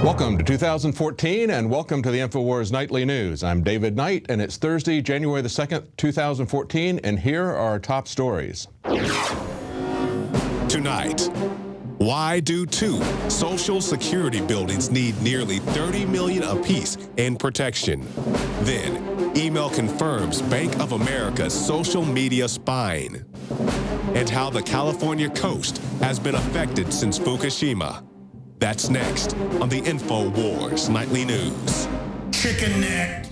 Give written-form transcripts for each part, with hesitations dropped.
Welcome to 2014 and welcome to the InfoWars Nightly News. I'm David Knight and it's Thursday, January the 2nd, 2014, and here are our top stories. Tonight, why do two Social Security buildings need nearly $30 million apiece in protection? Then, email confirms Bank of America's social media spying. And how the California coast has been affected since Fukushima. That's next on the InfoWars Nightly News. Chicken neck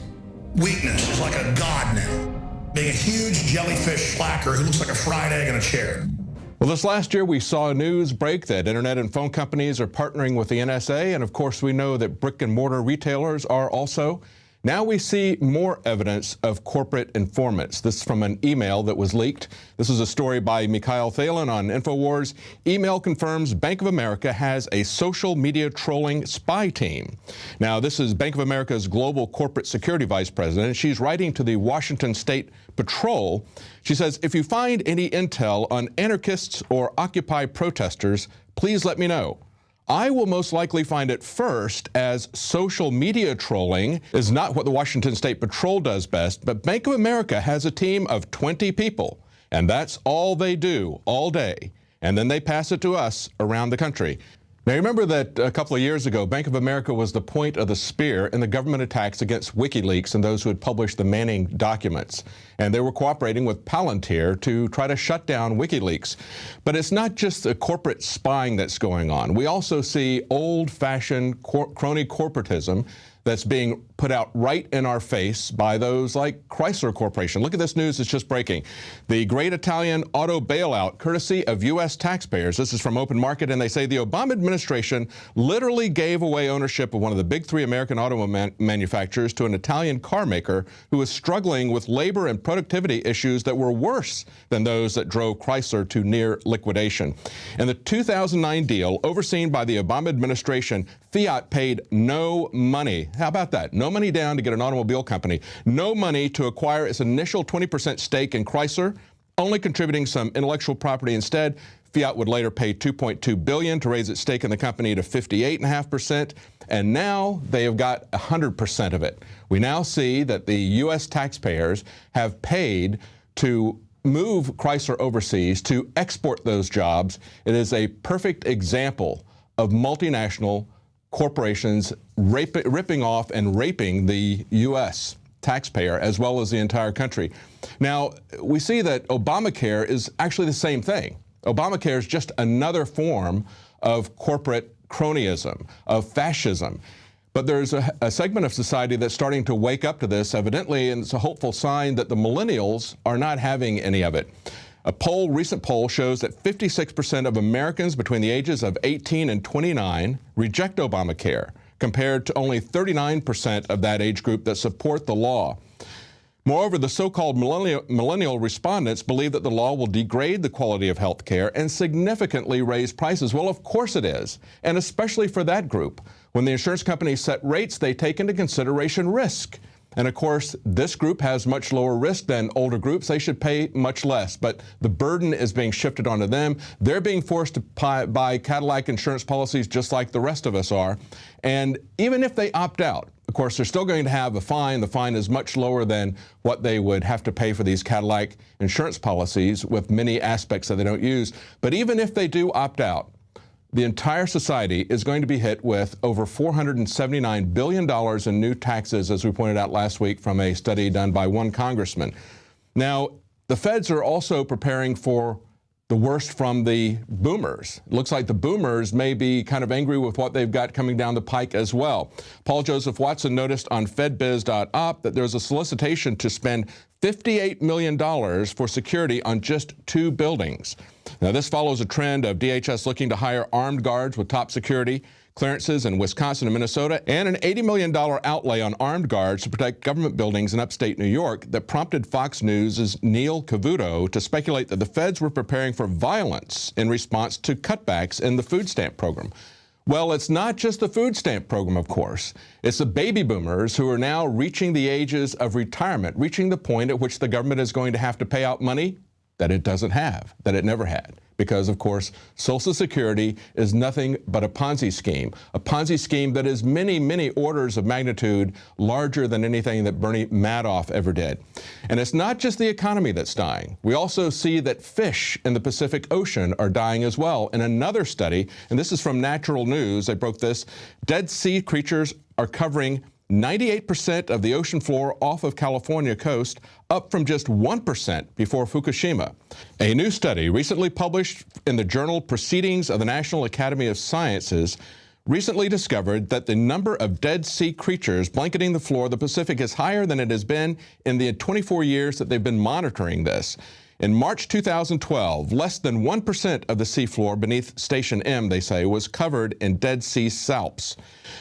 weakness is like a god now. Being a huge jellyfish slacker who looks like a fried egg in a chair. Well, this last year we saw news break that internet and phone companies are partnering with the NSA, and of course we know that brick and mortar retailers are also. Now we see more evidence of corporate informants. This is from an email that was leaked. This is a story by Mikhail Thalen on InfoWars. Email confirms Bank of America has a social media trolling spy team. Now, this is Bank of America's global corporate security vice president. She's writing to the Washington State Patrol. She says, if you find any intel on anarchists or Occupy protesters, please let me know. I will most likely find it first, as social media trolling is not what the Washington State Patrol does best, but Bank of America has a team of 20 people, and that's all they do all day. And then they pass it to us around the country. Now, remember that a couple of years ago, Bank of America was the point of the spear in the government attacks against WikiLeaks and those who had published the Manning documents. And they were cooperating with Palantir to try to shut down WikiLeaks. But it's not just the corporate spying that's going on. We also see old-fashioned crony corporatism that's being put out right in our face by those like Chrysler Corporation. Look at this news that's just breaking. The great Italian auto bailout, courtesy of U.S. taxpayers. This is from Open Market, and they say the Obama administration literally gave away ownership of one of the big three American auto manufacturers to an Italian car maker who was struggling with labor and productivity issues that were worse than those that drove Chrysler to near liquidation. In the 2009 deal, overseen by the Obama administration, Fiat paid no money. How about that? No money down to get an automobile company. No money to acquire its initial 20% stake in Chrysler, only contributing some intellectual property instead. Fiat would later pay $2.2 billion to raise its stake in the company to 58.5%, and now they have got 100% of it. We now see that the U.S. taxpayers have paid to move Chrysler overseas, to export those jobs. It is a perfect example of multinational corporations ripping off and raping the U.S. taxpayer as well as the entire country. Now, we see that Obamacare is actually the same thing. Obamacare is just another form of corporate cronyism, of fascism. But there's a segment of society that's starting to wake up to this, evidently, and it's a hopeful sign that the millennials are not having any of it. A recent poll shows that 56% of Americans between the ages of 18 and 29 reject Obamacare, compared to only 39% of that age group that support the law. Moreover, the so-called millennial respondents believe that the law will degrade the quality of health care and significantly raise prices. Well, of course it is, and especially for that group. When the insurance companies set rates, they take into consideration risk. And of course, this group has much lower risk than older groups. They should pay much less, but the burden is being shifted onto them. They're being forced to buy Cadillac insurance policies just like the rest of us are. And even if they opt out, of course, they're still going to have a fine. The fine is much lower than what they would have to pay for these Cadillac insurance policies with many aspects that they don't use. But even if they do opt out, the entire society is going to be hit with over $479 billion in new taxes, as we pointed out last week from a study done by one congressman. Now, the feds are also preparing for the worst from the boomers. It looks like the boomers may be kind of angry with what they've got coming down the pike as well. Paul Joseph Watson noticed on FedBiz.op that there's a solicitation to spend $58 million for security on just 2 buildings. Now, this follows a trend of DHS looking to hire armed guards with top security clearances in Wisconsin and Minnesota, and an $80 million outlay on armed guards to protect government buildings in upstate New York that prompted Fox News' Neil Cavuto to speculate that the feds were preparing for violence in response to cutbacks in the food stamp program. Well, it's not just the food stamp program, of course. It's the baby boomers who are now reaching the ages of retirement, reaching the point at which the government is going to have to pay out money that it doesn't have, that it never had, because, of course, Social Security is nothing but a Ponzi scheme that is many, many orders of magnitude larger than anything that Bernie Madoff ever did. And it's not just the economy that's dying. We also see that fish in the Pacific Ocean are dying as well. In another study, and this is from Natural News, they broke this, dead sea creatures are covering 98% of the ocean floor off of California coast, up from just 1% before Fukushima. A new study recently published in the journal Proceedings of the National Academy of Sciences recently discovered that the number of dead sea creatures blanketing the floor of the Pacific is higher than it has been in the 24 years that they've been monitoring this. In March 2012, less than 1% of the seafloor beneath Station M, they say, was covered in dead sea salps.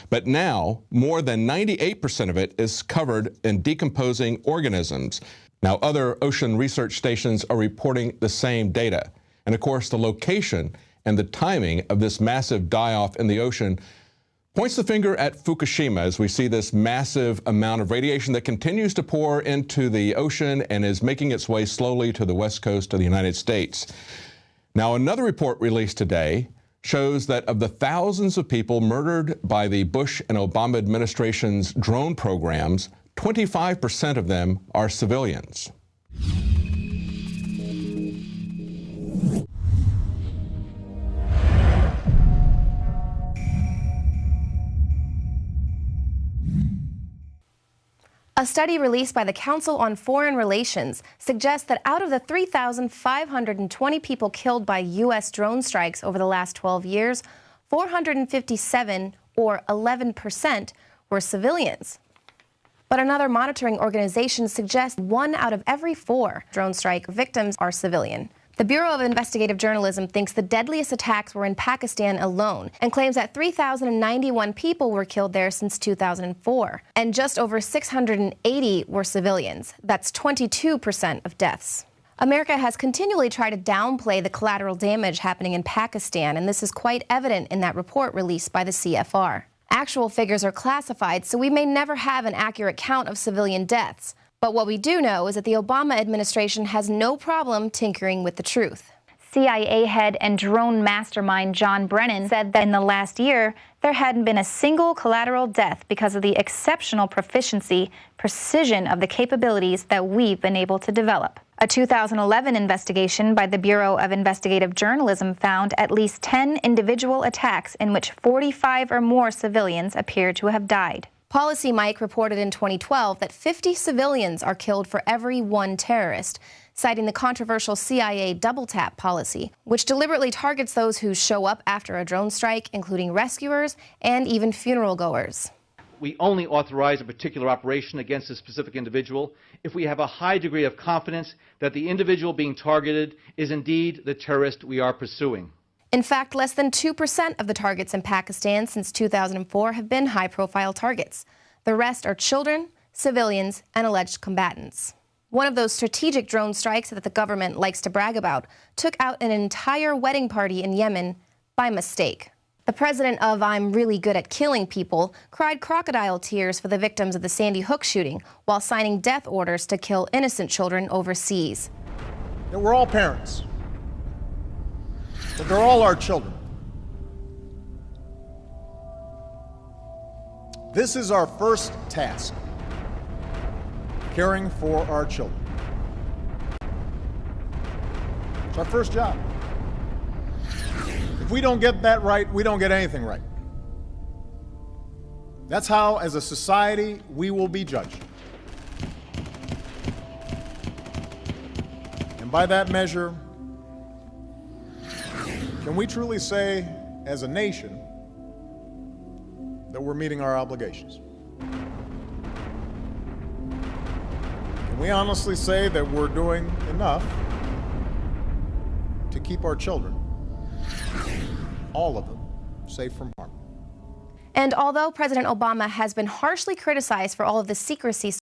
But now, more than 98% of it is covered in decomposing organisms. Now, other ocean research stations are reporting the same data. And of course, the location and the timing of this massive die-off in the ocean points the finger at Fukushima as we see this massive amount of radiation that continues to pour into the ocean and is making its way slowly to the west coast of the United States. Now, another report released today shows that of the thousands of people murdered by the Bush and Obama administration's drone programs, 25% of them are civilians. A study released by the Council on Foreign Relations suggests that out of the 3,520 people killed by U.S. drone strikes over the last 12 years, 457, or 11%, were civilians. But another monitoring organization suggests 1 out of every 4 drone strike victims are civilian. The Bureau of Investigative Journalism thinks the deadliest attacks were in Pakistan alone and claims that 3,091 people were killed there since 2004, and just over 680 were civilians. That's 22% of deaths. America has continually tried to downplay the collateral damage happening in Pakistan, and this is quite evident in that report released by the CFR. Actual figures are classified, so we may never have an accurate count of civilian deaths. But what we do know is that the Obama administration has no problem tinkering with the truth. CIA head and drone mastermind John Brennan said that in the last year, there hadn't been a single collateral death because of the exceptional precision of the capabilities that we've been able to develop. A 2011 investigation by the Bureau of Investigative Journalism found at least 10 individual attacks in which 45 or more civilians appear to have died. Policy Mike reported in 2012 that 50 civilians are killed for every 1 terrorist, citing the controversial CIA double-tap policy, which deliberately targets those who show up after a drone strike, including rescuers and even funeral goers. We only authorize a particular operation against a specific individual if we have a high degree of confidence that the individual being targeted is indeed the terrorist we are pursuing. In fact, less than 2% of the targets in Pakistan since 2004 have been high-profile targets. The rest are children, civilians, and alleged combatants. One of those strategic drone strikes that the government likes to brag about took out an entire wedding party in Yemen by mistake. The president of I'm really good at killing people cried crocodile tears for the victims of the Sandy Hook shooting while signing death orders to kill innocent children overseas. That we're all parents. But they're all our children. This is our first task, caring for our children. It's our first job. If we don't get that right, we don't get anything right. That's how, as a society, we will be judged. And by that measure, can we truly say, as a nation, that we're meeting our obligations? Can we honestly say that we're doing enough to keep our children, all of them, safe from harm? And although President Obama has been harshly criticized for all of the secrecy